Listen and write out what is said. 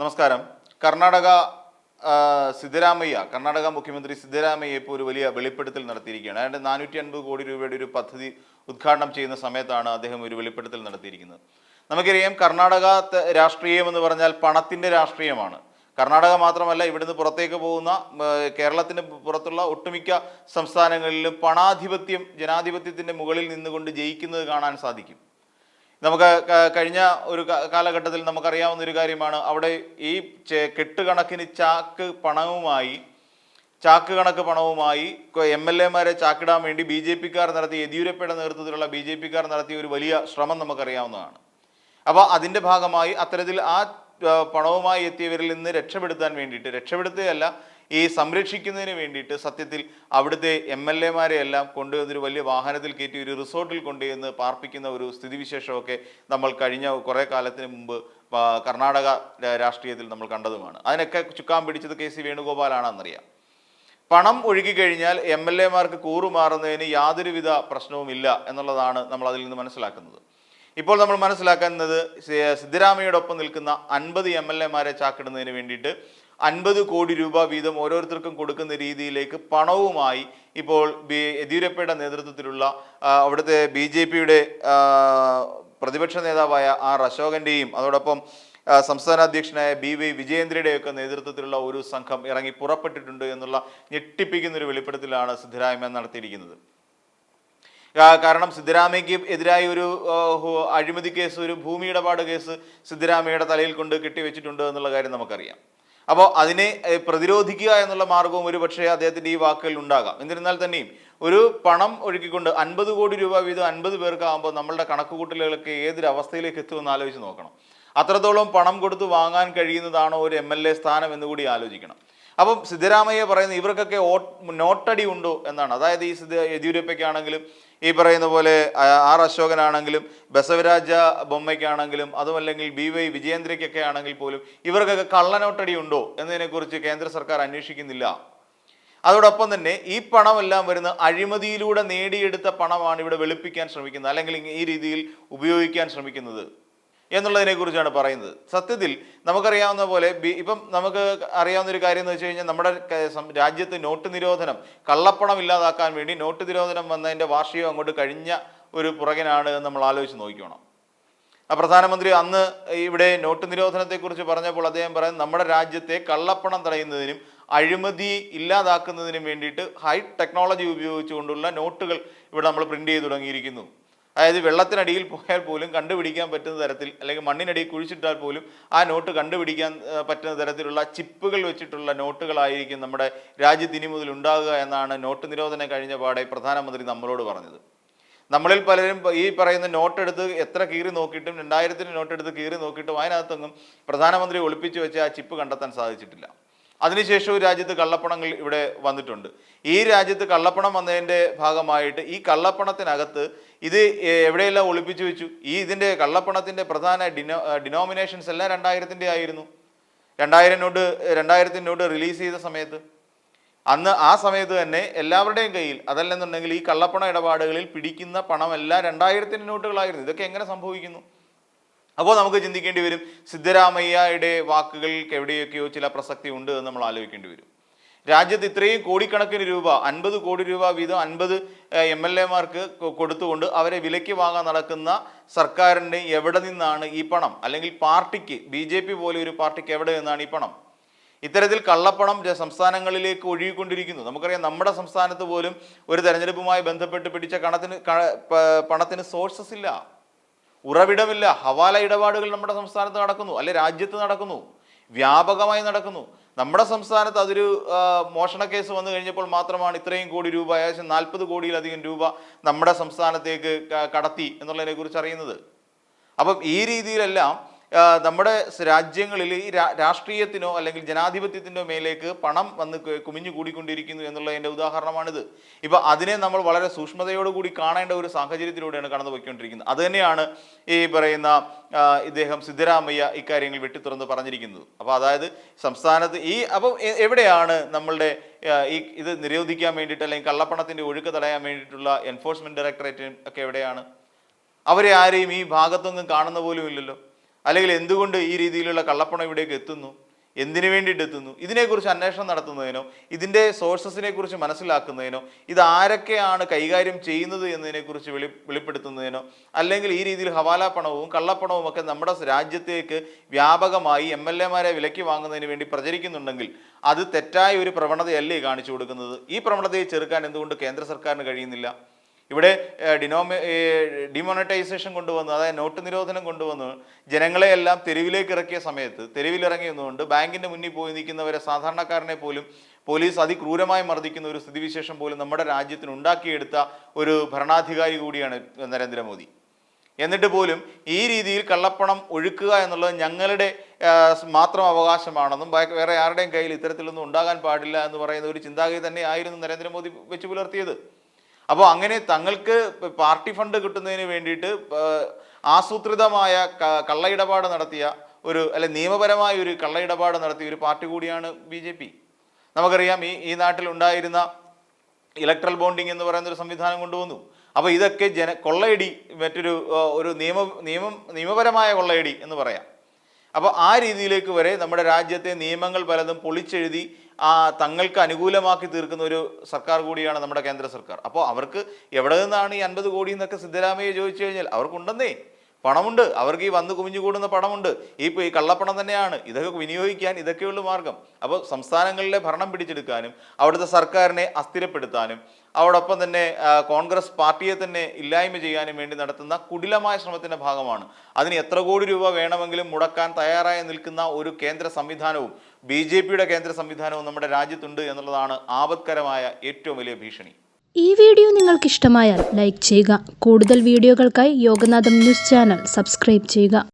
നമസ്കാരം. കർണാടക കർണാടക മുഖ്യമന്ത്രി സിദ്ധരാമയ്യ ഇപ്പോൾ ഒരു വലിയ വെളിപ്പെടുത്തൽ നടത്തിയിരിക്കുകയാണ്. അതായത് 450 കോടി രൂപയുടെ ഒരു പദ്ധതി ഉദ്ഘാടനം ചെയ്യുന്ന സമയത്താണ് അദ്ദേഹം ഒരു വെളിപ്പെടുത്തൽ നടത്തിയിരിക്കുന്നത്. നമുക്കറിയാം, കർണാടക രാഷ്ട്രീയം എന്ന് പറഞ്ഞാൽ പണത്തിൻ്റെ രാഷ്ട്രീയമാണ്. കർണാടക മാത്രമല്ല, ഇവിടുന്ന് പുറത്തേക്ക് പോകുന്ന കേരളത്തിന് പുറത്തുള്ള ഒട്ടുമിക്ക സംസ്ഥാനങ്ങളിലും പണാധിപത്യം ജനാധിപത്യത്തിൻ്റെ മുകളിൽ നിന്നുകൊണ്ട് ജയിക്കുന്നത് കാണാൻ സാധിക്കും. നമുക്ക് കഴിഞ്ഞ ഒരു കാലഘട്ടത്തിൽ നമുക്കറിയാവുന്ന ഒരു കാര്യമാണ്, അവിടെ ഈ കെട്ടുകണക്കിന് ചാക്ക് കണക്ക് പണവുമായി MLA-മാരെ ചാക്കിടാൻ വേണ്ടി യെദ്യൂരപ്പയുടെ നേതൃത്വത്തിലുള്ള BJP-കാർ നടത്തിയ ഒരു വലിയ ശ്രമം നമുക്കറിയാവുന്നതാണ്. അപ്പോൾ അതിൻ്റെ ഭാഗമായി അത്തരത്തിൽ ആ പണവുമായി എത്തിയവരിൽ നിന്ന് രക്ഷപ്പെടുത്താൻ വേണ്ടിയിട്ട്, രക്ഷപ്പെടുത്തുകയല്ല, ഈ സംരക്ഷിക്കുന്നതിന് വേണ്ടിയിട്ട് സത്യത്തിൽ അവിടുത്തെ MLA-മാരെ എല്ലാം കൊണ്ടുവന്നൊരു വലിയ വാഹനത്തിൽ കയറ്റി ഒരു റിസോർട്ടിൽ കൊണ്ടുവന്ന് പാർപ്പിക്കുന്ന ഒരു സ്ഥിതിവിശേഷമൊക്കെ നമ്മൾ കഴിഞ്ഞ കുറേ കാലത്തിന് മുമ്പ് കർണാടക രാഷ്ട്രീയത്തിൽ നമ്മൾ കണ്ടതുമാണ്. അതിനൊക്കെ ചുക്കാൻ പിടിച്ചത് KC വേണുഗോപാലാണെന്നറിയാം. പണം ഒഴുകിക്കഴിഞ്ഞാൽ MLA-മാർക്ക് കൂറുമാറുന്നതിന് യാതൊരുവിധ പ്രശ്നവുമില്ല എന്നുള്ളതാണ് നമ്മൾ അതിൽ നിന്ന് മനസ്സിലാക്കുന്നത്. ഇപ്പോൾ നമ്മൾ മനസ്സിലാക്കുന്നത്, സിദ്ധരാമയ്യയോടൊപ്പം നിൽക്കുന്ന 50 MLA-മാരെ ചാക്കിടുന്നതിന് വേണ്ടിയിട്ട് 50 കോടി രൂപ വീതം ഓരോരുത്തർക്കും കൊടുക്കുന്ന രീതിയിലേക്ക് പണവുമായി ഇപ്പോൾ യെദ്യൂരപ്പയുടെ നേതൃത്വത്തിലുള്ള അവിടുത്തെ BJP-യുടെ പ്രതിപക്ഷ നേതാവായ R. അശോകൻ്റെയും അതോടൊപ്പം സംസ്ഥാന അധ്യക്ഷനായ BY വിജയേന്ദ്രയുടെയൊക്കെ നേതൃത്വത്തിലുള്ള ഒരു സംഘം ഇറങ്ങി പുറപ്പെട്ടിട്ടുണ്ട് എന്നുള്ള ഞെട്ടിപ്പിക്കുന്നൊരു വെളിപ്പെടുത്തലാണ് സിദ്ധരാമയ്യ നടത്തിയിരിക്കുന്നത്. കാരണം സിദ്ധരാമയ്യക്ക് എതിരായി ഒരു അഴിമതി കേസ്, ഒരു ഭൂമി ഇടപാട് കേസ് സിദ്ധരാമയ്യയുടെ തലയിൽ കൊണ്ട് കെട്ടിവെച്ചിട്ടുണ്ട് എന്നുള്ള കാര്യം നമുക്കറിയാം. അപ്പോൾ അതിനെ പ്രതിരോധിക്കുക എന്നുള്ള മാർഗവും ഒരു പക്ഷേ അദ്ദേഹത്തിൻ്റെ ഈ വാക്കുകളിൽ ഉണ്ടാകാം. എന്നിരുന്നാൽ തന്നെയും ഒരു പണം ഒഴുക്കിക്കൊണ്ട് 50 കോടി രൂപ വീതം 50 പേർക്കാകുമ്പോൾ നമ്മളുടെ കണക്കുകൂട്ടലുകളൊക്കെ ഏതൊരവസ്ഥയിലേക്ക് എത്തുമെന്ന് ആലോചിച്ച് നോക്കണം. അത്രത്തോളം പണം കൊടുത്ത് വാങ്ങാൻ കഴിയുന്നതാണോ ഒരു MLA സ്ഥാനം എന്നുകൂടി ആലോചിക്കണം. അപ്പം സിദ്ധരാമയ്യ പറയുന്നത് ഇവർക്കൊക്കെ നോട്ടടി ഉണ്ടോ എന്നാണ്. അതായത് ഈ യെദ്യൂരപ്പയ്ക്കാണെങ്കിലും ഈ പറയുന്ന പോലെ R. അശോകനാണെങ്കിലും ബസവരാജ ബൊമ്മയ്ക്കാണെങ്കിലും അതുമല്ലെങ്കിൽ BY വിജയേന്ദ്രയ്ക്കൊക്കെ ആണെങ്കിൽ പോലും ഇവർക്കൊക്കെ കള്ളനോട്ടടി ഉണ്ടോ എന്നതിനെക്കുറിച്ച് കേന്ദ്ര സർക്കാർ അന്വേഷിക്കുന്നില്ല. അതോടൊപ്പം തന്നെ ഈ പണമെല്ലാം വരുന്ന അഴിമതിയിലൂടെ നേടിയെടുത്ത പണമാണ് ഇവിടെ വെളുപ്പിക്കാൻ ശ്രമിക്കുന്നത്, അല്ലെങ്കിൽ ഈ രീതിയിൽ ഉപയോഗിക്കാൻ ശ്രമിക്കുന്നത് എന്നുള്ളതിനെക്കുറിച്ചാണ് പറയുന്നത്. സത്യത്തിൽ നമുക്കറിയാവുന്ന പോലെ ഇപ്പം നമുക്ക് അറിയാവുന്ന ഒരു കാര്യം എന്ന് വെച്ച് കഴിഞ്ഞാൽ, നമ്മുടെ രാജ്യത്ത് നോട്ട് നിരോധനം, കള്ളപ്പണം ഇല്ലാതാക്കാൻ വേണ്ടി നോട്ട് നിരോധനം വന്നതിൻ്റെ വാർഷികം അങ്ങോട്ട് കഴിഞ്ഞ ഒരു പുറകിനാണ് എന്ന് നമ്മൾ ആലോചിച്ച് നോക്കണം. പ്രധാനമന്ത്രി അന്ന് ഇവിടെ നോട്ട് നിരോധനത്തെക്കുറിച്ച് പറഞ്ഞപ്പോൾ അദ്ദേഹം പറയുന്നത്, നമ്മുടെ രാജ്യത്തെ കള്ളപ്പണം തടയുന്നതിനും അഴിമതി ഇല്ലാതാക്കുന്നതിനും വേണ്ടിയിട്ട് ഹൈ ടെക്നോളജി ഉപയോഗിച്ചുകൊണ്ടുള്ള നോട്ടുകൾ ഇവിടെ നമ്മൾ പ്രിന്റ് ചെയ്ത് തുടങ്ങിയിരിക്കുന്നു. അതായത് വെള്ളത്തിനടിയിൽ പോയാൽ പോലും കണ്ടുപിടിക്കാൻ പറ്റുന്ന തരത്തിൽ, അല്ലെങ്കിൽ മണ്ണിനടിയിൽ കുഴിച്ചിട്ടാൽ പോലും ആ നോട്ട് കണ്ടുപിടിക്കാൻ പറ്റുന്ന തരത്തിലുള്ള ചിപ്പുകൾ വെച്ചിട്ടുള്ള നോട്ടുകളായിരിക്കും നമ്മുടെ രാജ്യത്ത് ഇനി മുതൽ ഉണ്ടാകുക എന്നാണ് നോട്ട് നിരോധനം കഴിഞ്ഞ പാടെ പ്രധാനമന്ത്രി നമ്മളോട് പറഞ്ഞത്. നമ്മളിൽ പലരും ഈ പറയുന്ന നോട്ടെടുത്ത് എത്ര കീറി നോക്കിയിട്ടും, 2000 നോട്ടെടുത്ത് കീറി നോക്കിയിട്ടും അതിനകത്തൊന്നും പ്രധാനമന്ത്രി ഒളിപ്പിച്ചു വെച്ച ആ ചിപ്പ് കണ്ടെത്താൻ സാധിച്ചിട്ടില്ല. അതിനുശേഷവും രാജ്യത്ത് കള്ളപ്പണങ്ങൾ ഇവിടെ വന്നിട്ടുണ്ട്. ഈ രാജ്യത്ത് കള്ളപ്പണം വന്നതിൻ്റെ ഭാഗമായിട്ട് ഈ കള്ളപ്പണത്തിനകത്ത് ഇത് എവിടെയെല്ലാം ഒളിപ്പിച്ചു വെച്ചു. ഇതിൻ്റെ കള്ളപ്പണത്തിൻ്റെ പ്രധാന ഡിനോമിനേഷൻസ് എല്ലാം 2000-ൻ്റെ ആയിരുന്നു. 2000 നോട്ട് റിലീസ് ചെയ്ത സമയത്ത്, അന്ന് ആ സമയത്ത് തന്നെ എല്ലാവരുടെയും കയ്യിൽ, അതല്ലെന്നുണ്ടെങ്കിൽ ഈ കള്ളപ്പണ ഇടപാടുകളിൽ പിടിക്കുന്ന പണമെല്ലാം 2000 നോട്ടുകളായിരുന്നു. ഇതൊക്കെ എങ്ങനെ സംഭവിക്കുന്നു? അപ്പോൾ നമുക്ക് ചിന്തിക്കേണ്ടി വരും, സിദ്ധരാമയ്യയുടെ വാക്കുകൾക്ക് എവിടെയൊക്കെയോ ചില പ്രസക്തി ഉണ്ട് എന്ന് നമ്മൾ ആലോചിക്കേണ്ടി വരും. രാജ്യത്ത് ഇത്രയും കോടിക്കണക്കിന് രൂപ, 50 കോടി രൂപ വീതം 50 MLA-മാർക്ക് കൊടുത്തുകൊണ്ട് അവരെ വിലയ്ക്ക് വാങ്ങാൻ നടക്കുന്ന സർക്കാരിൻ്റെ എവിടെ നിന്നാണ് ഈ പണം? അല്ലെങ്കിൽ പാർട്ടിക്ക്, BJP പോലെ ഒരു പാർട്ടിക്ക് എവിടെ നിന്നാണ് ഈ പണം? ഇത്തരത്തിൽ കള്ളപ്പണം സംസ്ഥാനങ്ങളിലേക്ക് ഒഴുകിക്കൊണ്ടിരിക്കുന്നു. നമുക്കറിയാം, നമ്മുടെ സംസ്ഥാനത്ത് പോലും ഒരു തെരഞ്ഞെടുപ്പുമായി ബന്ധപ്പെട്ട് പിടിച്ച പണത്തിന് സോഴ്സസ് ഇല്ല, ഉറവിടമില്ല. ഹവാല ഇടപാടുകൾ നമ്മുടെ സംസ്ഥാനത്ത് നടക്കുന്നു, അല്ലെ രാജ്യത്ത് നടക്കുന്നു, വ്യാപകമായി നടക്കുന്നു. നമ്മുടെ സംസ്ഥാനത്ത് അതൊരു മോഷണ കേസ് വന്നു കഴിഞ്ഞപ്പോൾ മാത്രമാണ് ഇത്രയും കോടി രൂപ, ഏകദേശം 40 കോടിയിലധികം രൂപ നമ്മുടെ സംസ്ഥാനത്തേക്ക് കടത്തി എന്നുള്ളതിനെ കുറിച്ച് അറിയുന്നത്. അപ്പം ഈ രീതിയിലെല്ലാം നമ്മുടെ രാജ്യങ്ങളിൽ ഈ രാഷ്ട്രീയത്തിനോ അല്ലെങ്കിൽ ജനാധിപത്യത്തിൻ്റെ മേലേക്ക് പണം വന്ന് കുമിഞ്ഞു കൂടിക്കൊണ്ടിരിക്കുന്നു എന്നുള്ളതിൻ്റെ ഉദാഹരണമാണിത്. ഇപ്പം അതിനെ നമ്മൾ വളരെ സൂക്ഷ്മതയോടുകൂടി കാണേണ്ട ഒരു സാഹചര്യത്തിലൂടെയാണ് കടന്നു പോയിക്കൊണ്ടിരിക്കുന്നത്. അതുതന്നെയാണ് ഈ പറയുന്ന ഇദ്ദേഹം സിദ്ധരാമയ്യ ഇക്കാര്യങ്ങൾ വെട്ടിത്തുറന്ന് പറഞ്ഞിരിക്കുന്നത്. അപ്പോൾ അതായത് സംസ്ഥാനത്ത് അപ്പം എവിടെയാണ് നമ്മളുടെ ഇത് നിരോധിക്കാൻ വേണ്ടിയിട്ട്, അല്ലെങ്കിൽ കള്ളപ്പണത്തിൻ്റെ ഒഴുക്ക് തടയാൻ വേണ്ടിയിട്ടുള്ള എൻഫോഴ്സ്മെൻറ്റ് ഡയറക്ടറേറ്റ് ഒക്കെ എവിടെയാണ്? അവരെ ആരെയും ഈ ഭാഗത്തൊന്നും കാണുന്ന പോലും ഇല്ലല്ലോ. അല്ലെങ്കിൽ എന്തുകൊണ്ട് ഈ രീതിയിലുള്ള കള്ളപ്പണം ഇവിടേക്ക് എത്തുന്നു, എന്തിനു വേണ്ടിയിട്ട് എത്തുന്നു, ഇതിനെക്കുറിച്ച് അന്വേഷണം നടത്തുന്നതിനോ ഇതിൻ്റെ സോഴ്സസിനെ കുറിച്ച് മനസ്സിലാക്കുന്നതിനോ ഇത് ആരൊക്കെയാണ് കൈകാര്യം ചെയ്യുന്നത് എന്നതിനെക്കുറിച്ച് വെളിപ്പെടുത്തുന്നതിനോ അല്ലെങ്കിൽ ഈ രീതിയിൽ ഹവാല പണവും കള്ളപ്പണവും ഒക്കെ നമ്മുടെ രാജ്യത്തേക്ക് വ്യാപകമായി MLA-മാരെ വിലയ്ക്ക് വാങ്ങുന്നതിന് വേണ്ടി പ്രചരിക്കുന്നുണ്ടെങ്കിൽ അത് തെറ്റായ ഒരു പ്രവണതയല്ലേ കാണിച്ചു കൊടുക്കുന്നത്? ഈ പ്രവണതയെ ചെറുക്കാൻ എന്തുകൊണ്ട് കേന്ദ്ര സർക്കാരിന് കഴിയുന്നില്ല? ഇവിടെ ഡിമോണിറ്റൈസേഷൻ കൊണ്ടുവന്നു, അതായത് നോട്ട് നിരോധനം കൊണ്ടുവന്ന് ജനങ്ങളെ എല്ലാം തെരുവിലേക്ക് ഇറക്കിയ സമയത്ത് തെരുവിലിറങ്ങി നിന്നുകൊണ്ട് ബാങ്കിൻ്റെ മുന്നിൽ പോയി നിൽക്കുന്നവരെ സാധാരണക്കാരനെ പോലും പോലീസ് അതിക്രൂരമായി മർദ്ദിക്കുന്ന ഒരു സ്ഥിതിവിശേഷം പോലും നമ്മുടെ രാജ്യത്തിന് ഉണ്ടാക്കിയെടുത്ത ഒരു ഭരണാധികാരി കൂടിയാണ് നരേന്ദ്രമോദി. എന്നിട്ട് പോലും ഈ രീതിയിൽ കള്ളപ്പണം ഒഴുക്കുക എന്നുള്ളത് ഞങ്ങളുടെ മാത്രം അവകാശമാണെന്നും വേറെ ആരുടെയും കയ്യിൽ ഇത്തരത്തിലൊന്നും ഉണ്ടാകാൻ പാടില്ല എന്ന് പറയുന്ന ഒരു ചിന്താഗതി തന്നെ ആയിരുന്നു നരേന്ദ്രമോദി വെച്ച് പുലർത്തിയത്. അപ്പോൾ അങ്ങനെ തങ്ങൾക്ക് പാർട്ടി ഫണ്ട് കിട്ടുന്നതിന് വേണ്ടിയിട്ട് ആസൂത്രിതമായ കള്ളയിടപാട് നടത്തിയ നിയമപരമായ ഒരു കള്ളയിടപാട് നടത്തിയ ഒരു പാർട്ടി കൂടിയാണ് BJP. നമുക്കറിയാം ഈ നാട്ടിലുണ്ടായിരുന്ന ഇലക്ട്രൽ ബോണ്ടിങ് എന്ന് പറയുന്ന ഒരു സംവിധാനം കൊണ്ടുവന്നു. അപ്പോൾ ഇതൊക്കെ കൊള്ളയടി, ഒരു നിയമപരമായ കൊള്ളയടി എന്ന് പറയാം. അപ്പോൾ ആ രീതിയിലേക്ക് വരെ നമ്മുടെ രാജ്യത്തെ നിയമങ്ങൾ പലതും പൊളിച്ചെഴുതി തങ്ങൾക്ക് അനുകൂലമാക്കി തീർക്കുന്ന ഒരു സർക്കാർ കൂടിയാണ് നമ്മുടെ കേന്ദ്ര സർക്കാർ. അപ്പോൾ അവർക്ക് എവിടെ നിന്നാണ് ഈ 50 കോടി എന്നൊക്കെ സിദ്ധരാമയ്യ ചോദിച്ചു കഴിഞ്ഞാൽ അവർക്കുണ്ടെന്നേ, പണമുണ്ട്, അവർക്ക് ഈ വന്ന് കുമിഞ്ഞു കൂടുന്ന പണമുണ്ട്, ഈ കള്ളപ്പണം തന്നെയാണ്, ഇതൊക്കെ വിനിയോഗിക്കാൻ ഇതൊക്കെയുള്ള മാർഗം. അപ്പോൾ സംസ്ഥാനങ്ങളിലെ ഭരണം പിടിച്ചെടുക്കാനും അവിടുത്തെ സർക്കാരിനെ അസ്ഥിരപ്പെടുത്താനും അതോടൊപ്പം തന്നെ കോൺഗ്രസ് പാർട്ടിയെ തന്നെ ഇല്ലായ്മ ചെയ്യാനും വേണ്ടി നടത്തുന്ന കുടിലമായ ശ്രമത്തിൻ്റെ ഭാഗമാണ്. അതിന് എത്ര കോടി രൂപ വേണമെങ്കിലും മുടക്കാൻ തയ്യാറായി നിൽക്കുന്ന ഒരു കേന്ദ്ര സംവിധാനവും BJP-യുടെ കേന്ദ്ര സംവിധാനവും നമ്മുടെ രാജ്യത്തുണ്ട് എന്നുള്ളതാണ് ആപത്കരമായ ഏറ്റവും വലിയ ഭീഷണി. ഈ വീഡിയോ നിങ്ങൾക്ക് ഇഷ്ടമായാൽ ലൈക്ക് ചെയ്യുക. കൂടുതൽ വീഡിയോകൾക്കായി യോഗനാഥം ന്യൂസ് ചാനൽ സബ്സ്ക്രൈബ് ചെയ്യുക.